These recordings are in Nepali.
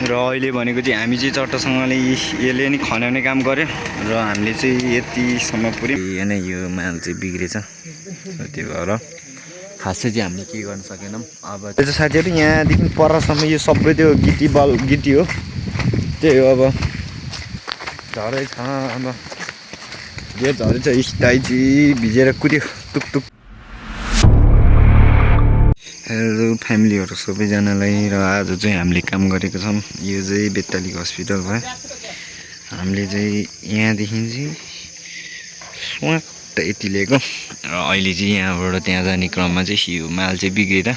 र अहिले भनेको चाहिँ हामी चाहिँ चट्टसँगले यसले नि खनाउने काम गर्यो र हामीले चाहिँ यतिसम्म पुऱ्यौँ। होइन यो माल चाहिँ बिग्रेछ, त्यो भएर खासै चाहिँ हामीले के गर्न सकेनौँ। अब त्यो चाहिँ साथीहरू यहाँदेखि परसम्म यो सबै त्यो गिटी हो, त्यही हो। अब झरै छ, अब यो झरै छ, स्टाई चाहिँ भिजेर कुद्यो टुकटुक। हेलो फ्यामिलीहरू सबैजनालाई, र आज चाहिँ हामीले काम गरेको छौँ। यो चाहिँ बेत्तालीको हस्पिटल भयो। हामीले चाहिँ यहाँदेखि चाहिँ स्वाट यति लिएको, र अहिले चाहिँ यहाँबाट त्यहाँ जाने क्रममा चाहिँ यो माल चाहिँ बिग्रेर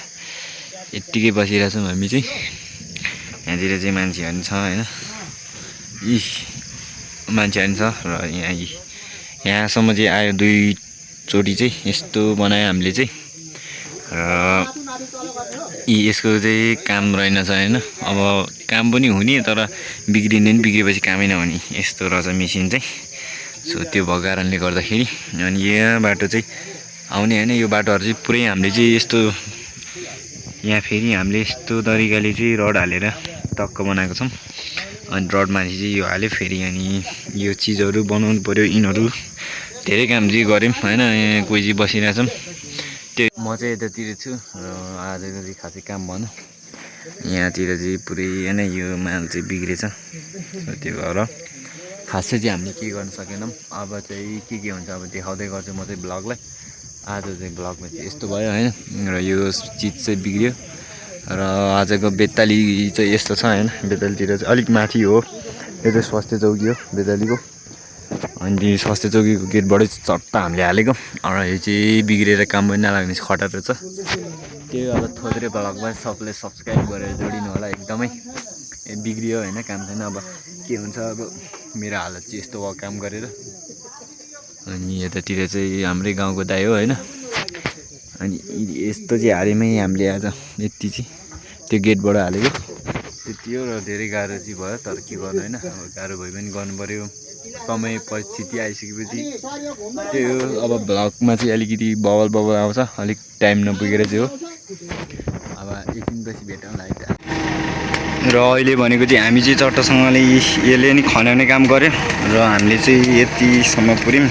यत्तिकै बसिरहेछौँ हामी चाहिँ। यहाँतिर चाहिँ मान्छेहरू छ होइन, मान्छेहरू छ, र यहाँसम्म चाहिँ आयो। दुईचोटि चाहिँ यस्तो बनायो हामीले चाहिँ, र यसको चाहिँ काम रहेनछ होइन। अब काम पनि हुने, तर बिग्रिने नि, बिग्रेपछि कामै नहुने यस्तो रहेछ मेसिन चाहिँ। सो त्यो भएको कारणले गर्दाखेरि अनि यहाँ बाटो चाहिँ आउने होइन। यो बाटोहरू चाहिँ पुरै हामीले चाहिँ यस्तो यहाँ फेरि हामीले यस्तो तरिकाले चाहिँ रड हालेर टक्क बनाएको छौँ। अनि रडमाथि चाहिँ यो हाल्यो फेरि, अनि यो चिजहरू बनाउनु पऱ्यो। यिनीहरू धेरै काम चाहिँ गऱ्यौँ होइन। यहाँ कोही चाहिँ बसिरहेछौँ, त्यो म चाहिँ यतातिर छु। र आजको चाहिँ खासै काम भनौँ, यहाँतिर चाहिँ पुरै होइन यो माल चाहिँ बिग्रेछ, त्यो भएर खासै चाहिँ हामीले के गर्न सकेनौँ। अब चाहिँ के हुन्छ अब देखाउँदै गर्छु म चाहिँ ब्लगलाई। आज चाहिँ ब्लगमा चाहिँ यस्तो भयो होइन, र यो चिज चाहिँ बिग्रियो। र आजको बेत्ताली चाहिँ यस्तो छ होइन। बेत्तालीतिर चाहिँ अलिक माथि हो, यो चाहिँ स्वास्थ्य चौकी हो बेत्तालीको। अनि स्वास्थ्य चौकीको गेटबाटै चट्ट हामीले हालेको, र यो चाहिँ बिग्रेर काम पनि नलाग्ने खटार छ। त्यो अब थोत्रे ब्लगमा सबले सब्सक्राइब गरेर जोडिनु होला। एकदमै बिग्रियो होइन, काम छैन। अब के हुन्छ, अब मेरो हालत चाहिँ यस्तो भयो काम गरेर। अनि यतातिर चाहिँ हाम्रै गाउँको दाइ हो होइन। अनि यस्तो चाहिँ हालेमै हामीले आज यति चाहिँ त्यो गेटबाट हालेको त्यति हो। र धेरै गाह्रो चाहिँ भयो, तर के गर्नु होइन। अब गाह्रो भए पनि गर्नु पऱ्यो, समय परिस्थिति आइसकेपछि त्यही हो। अब भ्लगमा चाहिँ अलिकति बबल आउँछ, अलिक टाइम नपुगेर चाहिँ हो। अब एकदिनपछि भेटौँला है त। र अहिले भनेको चाहिँ हामी चाहिँ चट्टसँगले यसले नि खनाउने काम गर्यो, र हामीले चाहिँ यतिसम्म पुऱ्यौँ।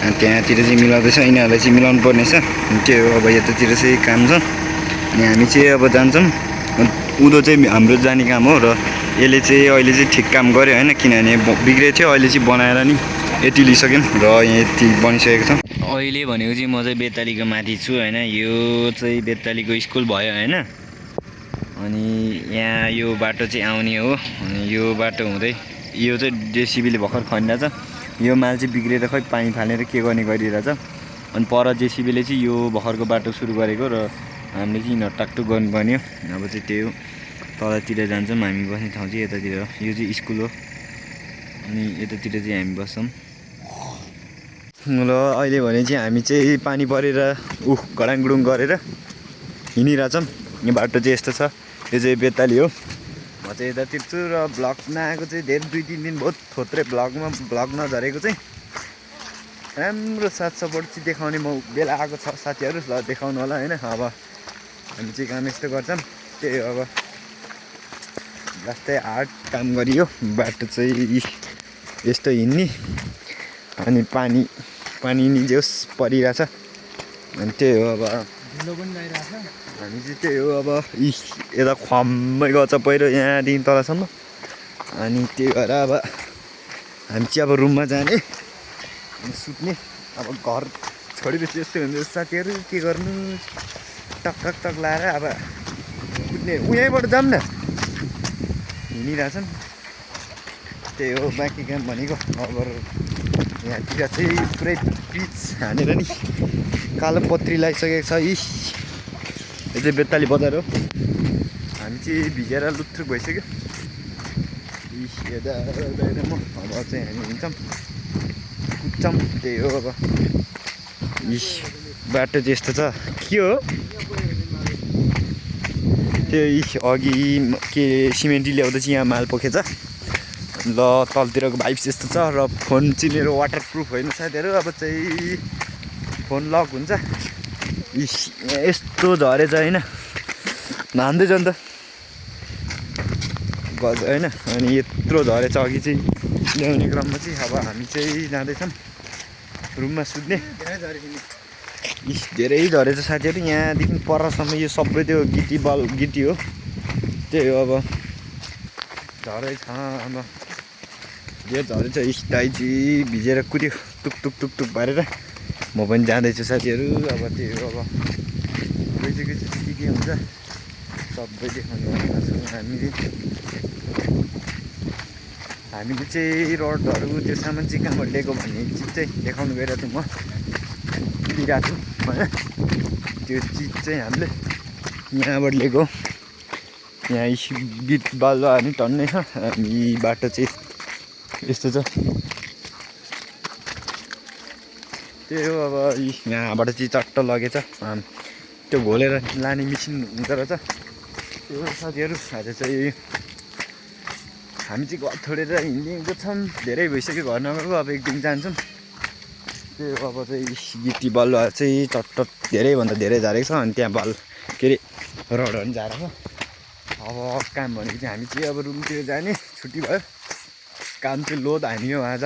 त्यहाँतिर चाहिँ मिलाउँदैछ, यिनीहरूलाई चाहिँ मिलाउनु पर्ने छ, त्यही हो। अब यतातिर चाहिँ काम छ, अनि हामी चाहिँ अब जान्छौँ। उँधो चाहिँ हाम्रो जाने काम हो, र यसले चाहिँ अहिले चाहिँ ठिक काम गर्यो होइन। किनभने बिग्रेको थियो, अहिले चाहिँ बनाएर नि यति लिइसक्यौँ, र यहाँ यति बनिसकेको छ। अहिले भनेको चाहिँ म चाहिँ बेत्तालीको माथि छु होइन। यो चाहिँ बेत्तालीको स्कुल भयो होइन। अनि यहाँ यो बाटो चाहिँ आउने हो, अनि यो बाटो हुँदै यो चाहिँ जेसिबीले भर्खर खनिरहेछ। यो माल चाहिँ बिग्रेर खै पानी फालेर के गर्ने गरिरहेछ। अनि पर जेसिबीले चाहिँ यो भर्खरको बाटो सुरु गरेको, र हामीले चाहिँ यिनीहरू टाकटुक गर्नुपर्ने हो। अब चाहिँ त्यही हो, तलतिर जान्छौँ हामी। बस्ने ठाउँ चाहिँ यतातिर हो, यो चाहिँ स्कुल हो, अनि यतातिर चाहिँ हामी बस्छौँ। ल अहिले भने चाहिँ हामी चाहिँ पानी परेर गडाङगुडुङ गरेर हिँडिरहेछौँ। यो बाटो चाहिँ यस्तो छ, यो चाहिँ बेत्ताली हो। म चाहिँ यतातिर छु, र ब्लग नआएको चाहिँ धेरै 2-3 दिन बहुत थोत्रे ब्लग नझरेको चाहिँ। राम्रो साथ सपोर्ट चाहिँ देखाउने म बेला आएको छ साथीहरू, ल देखाउनु होला होइन। अब हामी चाहिँ काम यस्तो गर्छौँ, त्यही हो। अब जस्तै हार्ड काम गरियो, बाटो चाहिँ यस्तो हिँड्ने, अनि पानी नि जोस् परिरहेछ, अनि त्यही हो। अब हामी चाहिँ त्यही हो। अब यता खम्मै गएछ पहिरो यहाँदेखि तलसम्म, अनि त्यही भएर अब हामी चाहिँ अब रुममा जाने अनि सुत्ने। अब घर छोडेपछि यस्तै हुन्छ साथीहरू, के गर्नु, टक लाएर अब कुद्ने। यहीँबाट जाऊँ न, हिँडिरहेछन्, त्यही हो। बाँकी काम भनेको अब यहाँतिर चाहिँ पुरै पिच हानेर नि कालो पत्री लगाइसकेको छ। यो चाहिँ बेत्ताली बजार हो। हामी चाहिँ भिजेर लुत्रुक भइसक्यो। यता म अब चाहिँ हामी हिँड्छौँ, कुद्छौँ, त्यही हो। अब बाटो चाहिँ यस्तो छ, के हो त्यो अघि के सिमेन्टी ल्याउँदा चाहिँ यहाँ माल पोखेछ। ल तलतिरको भाइब्स यस्तो छ, र फोन चाहिँ मेरो वाटरप्रुफ होइन साथीहरू। अब चाहिँ फोन लक हुन्छ। यस्तो झरेछ होइन, नान्दैछ नि त। बज होइन। अनि यत्रो झरेछ अघि चाहिँ ल्याउने क्रममा चाहिँ अब हामी चाहिँ जाँदैछौँ रुममा सुत्ने। धेरै झरेछ साथीहरू, यहाँदेखि परसम्म यो सबै त्यो गिटी हो, त्यही हो। अब झरेछ, अब धेरै झरेछ। दाइ चाहिँ भिजेर कुद्यो टुक पारेर। म पनि जाँदैछु साथीहरू। अब त्यही हो, अब गइसकेपछि के हुन्छ सबै देखाउनु पर्छ। हामीले चाहिँ रडहरू त्यो सामान चाहिँ कहाँबाट लिएको भन्ने चिज चाहिँ देखाउनु गइरहेको छु, म दिइरहेको छु होइन। त्यो चिज चाहिँ हामीले यहाँबाट लिएको। यहाँ गिट बालुवा नि टन्नै छ। अनि बाटो चाहिँ यस्तो छ, त्यही हो। अब यहाँबाट चाहिँ चट्ट लगेछ, त्यो घोलेर लाने मिसिन हुँदो रहेछ। त्यो साथीहरू आज चाहिँ हामी चाहिँ घर छोडेर हिँडेको छौँ, धेरै भइसक्यो घर नगएको। अब एक दिन जान्छौँ। त्यही हो, अब चाहिँ गिटी बालुवा चाहिँ चट्ट धेरैभन्दा धेरै झारेको छ। अनि त्यहाँ के अरे रडहरू पनि झारेको छ। अब काम भनेको चाहिँ हामी चाहिँ अब रुमतिर जाने, छुट्टी भयो, काम चाहिँ लोड हान्यो आज।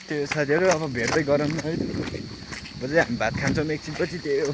त्यो साथीहरू अब भेट्दै गरौँ है। अब चाहिँ हामी भात खान्छौँ एकछिनपछि, त्यही हो।